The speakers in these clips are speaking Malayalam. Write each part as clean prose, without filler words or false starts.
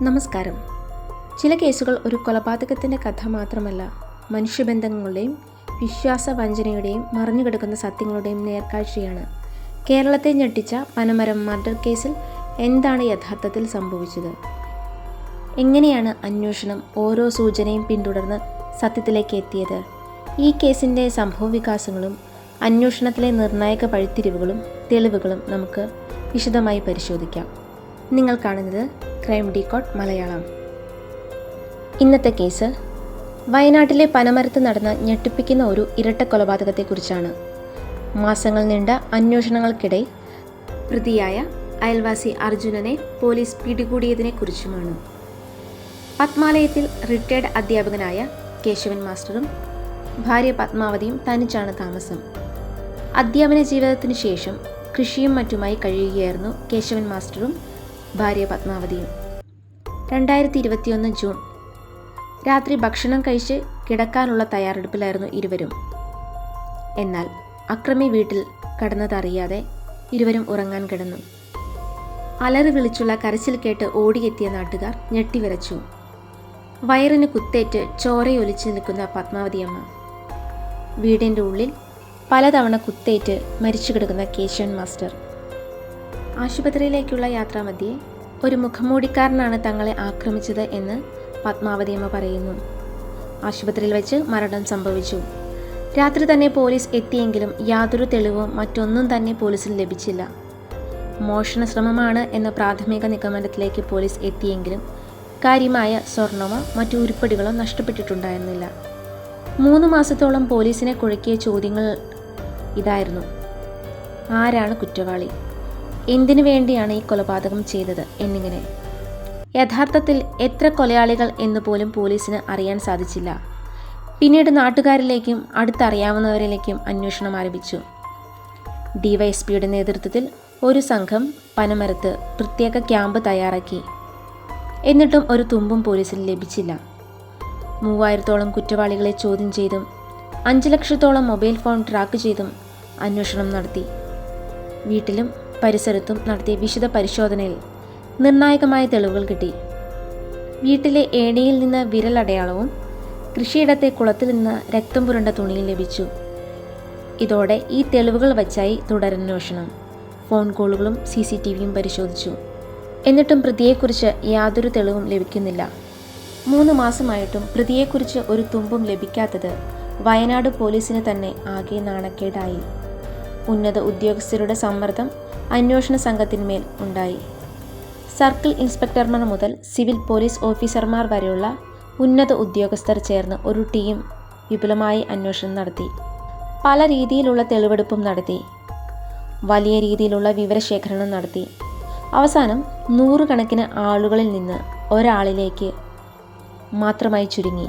നമസ്കാരം. ചില കേസുകൾ ഒരു കൊലപാതകത്തിൻ്റെ കഥ മാത്രമല്ല, മനുഷ്യബന്ധങ്ങളുടെയും വിശ്വാസവഞ്ചനയുടെയും മറഞ്ഞുകിടക്കുന്ന സത്യങ്ങളുടെയും നേർക്കാഴ്ചയാണ്. കേരളത്തെ ഞെട്ടിച്ച പനമരം മർഡർ കേസിൽ എന്താണ് യഥാർത്ഥത്തിൽ സംഭവിച്ചത്? എങ്ങനെയാണ് അന്വേഷണം ഓരോ സൂചനയും പിന്തുടർന്ന് സത്യത്തിലേക്ക് എത്തിയത്? ഈ കേസിൻ്റെ സംഭവവികാസങ്ങളും അന്വേഷണത്തിലെ നിർണായക വഴിത്തിരിവുകളും തെളിവുകളും നമുക്ക് വിശദമായി പരിശോധിക്കാം. നിങ്ങൾ കാണുന്നത് ക്രൈം ഡീകോഡ് മലയാളം. ഇന്നത്തെ കേസ് വയനാട്ടിലെ പനമരത്ത് നടന്ന ഞെട്ടിപ്പിക്കുന്ന ഒരു ഇരട്ട കൊലപാതകത്തെക്കുറിച്ചാണ്. മാസങ്ങൾ നീണ്ട അന്വേഷണങ്ങൾക്കിടെ പ്രതിയായ അയൽവാസി അർജുനനെ പോലീസ് പിടികൂടിയതിനെക്കുറിച്ചുമാണ്. പത്മാലയത്തിൽ റിട്ടയർഡ് അധ്യാപകനായ കേശവൻ മാസ്റ്ററും ഭാര്യ പത്മാവതിയും തനിച്ചാണ് താമസം. അധ്യാപന ജീവിതത്തിനു ശേഷം കൃഷിയും മറ്റുമായി കഴിയുകയായിരുന്നു കേശവൻ മാസ്റ്ററും ഭാര്യ പത്മാവതിയും. 2021 ജൂൺ രാത്രി ഭക്ഷണം കഴിച്ച് കിടക്കാനുള്ള തയ്യാറെടുപ്പിലായിരുന്നു ഇരുവരും. എന്നാൽ അക്രമി വീട്ടിൽ കടന്നതറിയാതെ ഇരുവരും ഉറങ്ങാൻ കിടന്നു. അലറി വിളിച്ചുള്ള കരച്ചിൽ കേട്ട് ഓടിയെത്തിയ നാട്ടുകാർ ഞെട്ടിവിറച്ചു. വയറിന് കുത്തേറ്റ് ചോരയൊലിച്ചു നിൽക്കുന്ന പത്മാവതിയമ്മ, വീടിൻ്റെ ഉള്ളിൽ പലതവണ കുത്തേറ്റ് മരിച്ചു കിടക്കുന്ന കേശവൻ മാസ്റ്റർ. ആശുപത്രിയിലേക്കുള്ള യാത്രാമധ്യേ ഒരു മുഖംമൂടിക്കാരനാണ് തങ്ങളെ ആക്രമിച്ചത് എന്ന് പത്മാവതിയമ്മ പറയുന്നു. ആശുപത്രിയിൽ വെച്ച് മരണം സംഭവിച്ചു. രാത്രി തന്നെ പോലീസ് എത്തിയെങ്കിലും യാതൊരു തെളിവും മറ്റൊന്നും തന്നെ പോലീസിൽ ലഭിച്ചില്ല. മോഷണ ശ്രമമാണ് എന്ന പ്രാഥമിക നിഗമനത്തിലേക്ക് പോലീസ് എത്തിയെങ്കിലും കാര്യമായ സ്വർണമോ മറ്റു ഉരുപ്പടികളോ നഷ്ടപ്പെട്ടിട്ടുണ്ടായിരുന്നില്ല. 3 മാസത്തോളം പോലീസിനെ കുഴക്കിയ ചോദ്യങ്ങൾ ഇതായിരുന്നു: ആരാണ് കുറ്റവാളി, എന്തിനു വേണ്ടിയാണ് ഈ കൊലപാതകം ചെയ്തത് എന്നിങ്ങനെ. യഥാർത്ഥത്തിൽ എത്ര കൊലയാളികൾ എന്ന് പോലും പോലീസിന് അറിയാൻ സാധിച്ചില്ല. പിന്നീട് നാട്ടുകാരിലേക്കും അടുത്തറിയാവുന്നവരിലേക്കും അന്വേഷണം ആരംഭിച്ചു. ഡിവൈഎസ്പിയുടെ നേതൃത്വത്തിൽ ഒരു സംഘം പനമരത്ത് പ്രത്യേക ക്യാമ്പ് തയ്യാറാക്കി. എന്നിട്ടും ഒരു തുമ്പും പോലീസിന് ലഭിച്ചില്ല. 3000-ഓളം കുറ്റവാളികളെ ചോദ്യം ചെയ്തും 5 ലക്ഷത്തോളം മൊബൈൽ ഫോൺ ട്രാക്ക് ചെയ്തും അന്വേഷണം നടത്തി. വീട്ടിലും പരിസരത്തും നടത്തിയ വിശദ പരിശോധനയിൽ നിർണായകമായ തെളിവുകൾ കിട്ടി. വീട്ടിലെ ഏണിയിൽ നിന്ന് വിരലടയാളവും കൃഷിയിടത്തെ കുളത്തിൽ നിന്ന് രക്തം പുരണ്ട തുണിയും ലഭിച്ചു. ഇതോടെ ഈ തെളിവുകൾ വച്ചായി തുടരന്വേഷണം. ഫോൺ കോളുകളും CCTVയും പരിശോധിച്ചു. എന്നിട്ടും പ്രതിയെക്കുറിച്ച് യാതൊരു തെളിവും ലഭിക്കുന്നില്ല. 3 മാസമായിട്ടും പ്രതിയെക്കുറിച്ച് ഒരു തുമ്പും ലഭിക്കാത്തത് വയനാട് പോലീസിന് തന്നെ ആകെ നാണക്കേടായി. ഉന്നത ഉദ്യോഗസ്ഥരുടെ സമ്മർദ്ദം അന്വേഷണ സംഘത്തിന്മേൽ ഉണ്ടായി. സർക്കിൾ ഇൻസ്പെക്ടർമാർ മുതൽ സിവിൽ പോലീസ് ഓഫീസർമാർ വരെയുള്ള ഉന്നത ഉദ്യോഗസ്ഥർ ചേർന്ന് ഒരു ടീം വിപുലമായി അന്വേഷണം നടത്തി. പല രീതിയിലുള്ള തെളിവെടുപ്പും നടത്തി. വലിയ രീതിയിലുള്ള വിവരശേഖരണം നടത്തി. അവസാനം 100 കണക്കിന് ആളുകളിൽ നിന്ന് ഒരാളിലേക്ക് മാത്രമായി ചുരുങ്ങി.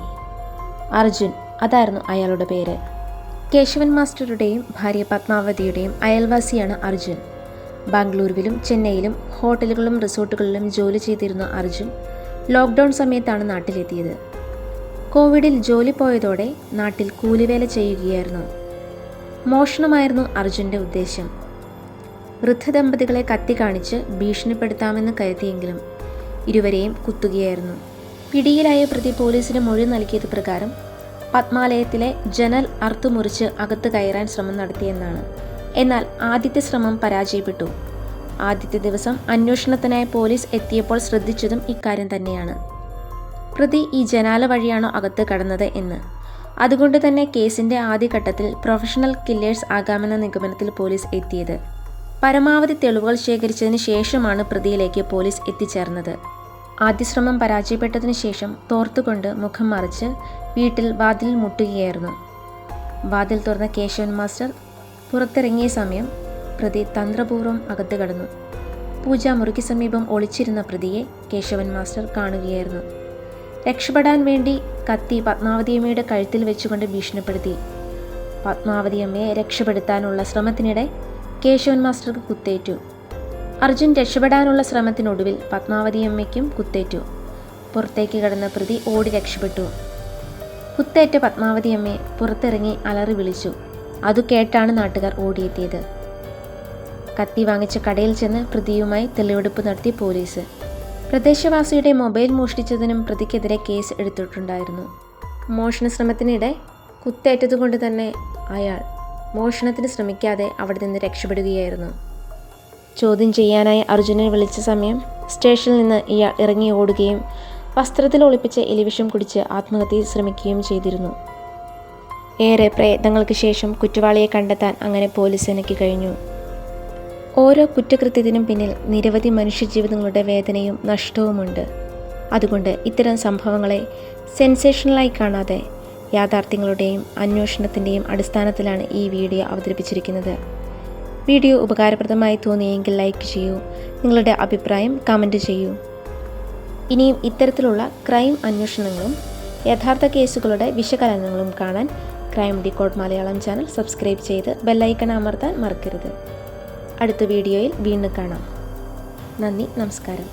അർജുൻ, അതായിരുന്നു അയാളുടെ പേര്. കേശവൻ മാസ്റ്ററുടെയും ഭാര്യ പത്മാവതിയുടെയും അയൽവാസിയാണ് അർജുൻ. ബാംഗ്ലൂരുവിലും ചെന്നൈയിലും ഹോട്ടലുകളിലും റിസോർട്ടുകളിലും ജോലി ചെയ്തിരുന്ന അർജുൻ ലോക്ക്ഡൗൺ സമയത്താണ് നാട്ടിലെത്തിയത്. കോവിഡിൽ ജോലി പോയതോടെ നാട്ടിൽ കൂലിവേല ചെയ്യുകയായിരുന്നു. മോഷണമായിരുന്നു അർജുൻ്റെ ഉദ്ദേശം. വൃദ്ധദമ്പതികളെ കത്തി കാണിച്ച് ഭീഷണിപ്പെടുത്താമെന്ന് കരുതിയെങ്കിലും ഇരുവരെയും കുത്തുകയായിരുന്നു. പിടിയിലായ പ്രതി പോലീസിന് മൊഴി നൽകിയത് പ്രകാരം പത്മാലയത്തിലെ ജനൽ അറുത്തുമുറിച്ച് അകത്ത് കയറാൻ ശ്രമം നടത്തിയെന്നാണ്. എന്നാൽ ആദ്യത്തെ ശ്രമം പരാജയപ്പെട്ടു. ആദ്യത്തെ ദിവസം അന്വേഷണത്തിനായി പോലീസ് എത്തിയപ്പോൾ ശ്രദ്ധിച്ചതും ഇക്കാര്യം തന്നെയാണ്. പ്രതി ഈ ജനാല വഴിയാണോ അകത്ത് കടന്നത് എന്ന്. അതുകൊണ്ട് തന്നെ കേസിൻ്റെ ആദ്യഘട്ടത്തിൽ പ്രൊഫഷണൽ കില്ലേഴ്സ് ആകാമെന്ന നിഗമനത്തിൽ പോലീസ് എത്തിയത്. പരമാവധി തെളിവുകൾ ശേഖരിച്ചതിന് ശേഷമാണ് പ്രതിയിലേക്ക് പോലീസ് എത്തിച്ചേർന്നത്. ആദ്യ ശ്രമം പരാജയപ്പെട്ടതിനു ശേഷം തോർത്തുകൊണ്ട് മുഖം മറച്ച് വീട്ടിൽ വാതിലിൽ മുട്ടുകയായിരുന്നു. വാതിൽ തുറന്ന കേശവൻ മാസ്റ്റർ പുറത്തിറങ്ങിയ സമയം പ്രതി തന്ത്രപൂർവ്വം അകത്ത് കടന്നു. പൂജാമുറിക്ക് സമീപം ഒളിച്ചിരുന്ന പ്രതിയെ കേശവൻ മാസ്റ്റർ കാണുകയായിരുന്നു. രക്ഷപ്പെടാൻ വേണ്ടി കത്തി പത്മാവതിയമ്മയുടെ കഴുത്തിൽ വെച്ചുകൊണ്ട് ഭീഷണിപ്പെടുത്തി. പത്മാവതിയമ്മയെ രക്ഷപ്പെടുത്താനുള്ള ശ്രമത്തിനിടെ കേശവൻ മാസ്റ്റർക്ക് കുത്തേറ്റു. അർജുൻ രക്ഷപ്പെടാനുള്ള ശ്രമത്തിനൊടുവിൽ പത്മാവതിയമ്മയ്ക്കും കുത്തേറ്റു. പുറത്തേക്ക് കടന്ന പ്രതി ഓടി രക്ഷപ്പെട്ടു. കുത്തേറ്റ പത്മാവതിയമ്മയെ പുറത്തിറങ്ങി അലറി വിളിച്ചു. അതു കേട്ടാണ് നാട്ടുകാർ ഓടിയെത്തിയത്. കത്തി വാങ്ങിച്ച കടയിൽ ചെന്ന് പ്രതിയുമായി തെളിവെടുപ്പ് നടത്തി പോലീസ്. പ്രദേശവാസിയുടെ മൊബൈൽ മോഷ്ടിച്ചതിനും പ്രതിക്കെതിരെ കേസ് എടുത്തിട്ടുണ്ടായിരുന്നു. മോഷണ ശ്രമത്തിനിടെ കുത്തേറ്റതുകൊണ്ട് തന്നെ അയാൾ മോഷണത്തിന് ശ്രമിക്കാതെ അവിടെ നിന്ന് രക്ഷപ്പെടുകയായിരുന്നു. ചോദ്യം ചെയ്യാനായി അർജുനനെ വിളിച്ച സമയം സ്റ്റേഷനിൽ നിന്ന് ഇയാൾ ഇറങ്ങി ഓടുകയും വസ്ത്രത്തിൽ ഒളിപ്പിച്ച എലിവിഷം കുടിച്ച് ആത്മഹത്യയിൽ ശ്രമിക്കുകയും ചെയ്തിരുന്നു. ഏറെ പ്രയത്നങ്ങൾക്ക് ശേഷം കുറ്റവാളിയെ കണ്ടെത്താൻ അങ്ങനെ പോലീസ് സേനയ്ക്ക് കഴിഞ്ഞു. ഓരോ കുറ്റകൃത്യത്തിനും പിന്നിൽ നിരവധി മനുഷ്യജീവിതങ്ങളുടെ വേദനയും നഷ്ടവുമുണ്ട്. അതുകൊണ്ട് ഇത്തരം സംഭവങ്ങളെ സെൻസേഷണലായി കാണാതെ യാഥാർത്ഥ്യങ്ങളുടെയും അന്വേഷണത്തിൻ്റെയും അടിസ്ഥാനത്തിലാണ് ഈ വീഡിയോ അവതരിപ്പിച്ചിരിക്കുന്നത്. വീഡിയോ ഉപകാരപ്രദമായി തോന്നിയെങ്കിൽ ലൈക്ക് ചെയ്യൂ, നിങ്ങളുടെ അഭിപ്രായം കമൻറ്റ് ചെയ്യൂ. ഇനിയും ഇത്തരത്തിലുള്ള ക്രൈം അന്വേഷണങ്ങളും യഥാർത്ഥ കേസുകളുടെ വിശകലനങ്ങളും കാണാൻ crime decode Malayalam channel subscribe ചെയ്ത് ബെല്ലൈക്കൺ അമർത്താൻ മറക്കരുത്. അടുത്ത വീഡിയോയിൽ വീണ്ടും കാണാം. നന്ദി, നമസ്കാരം.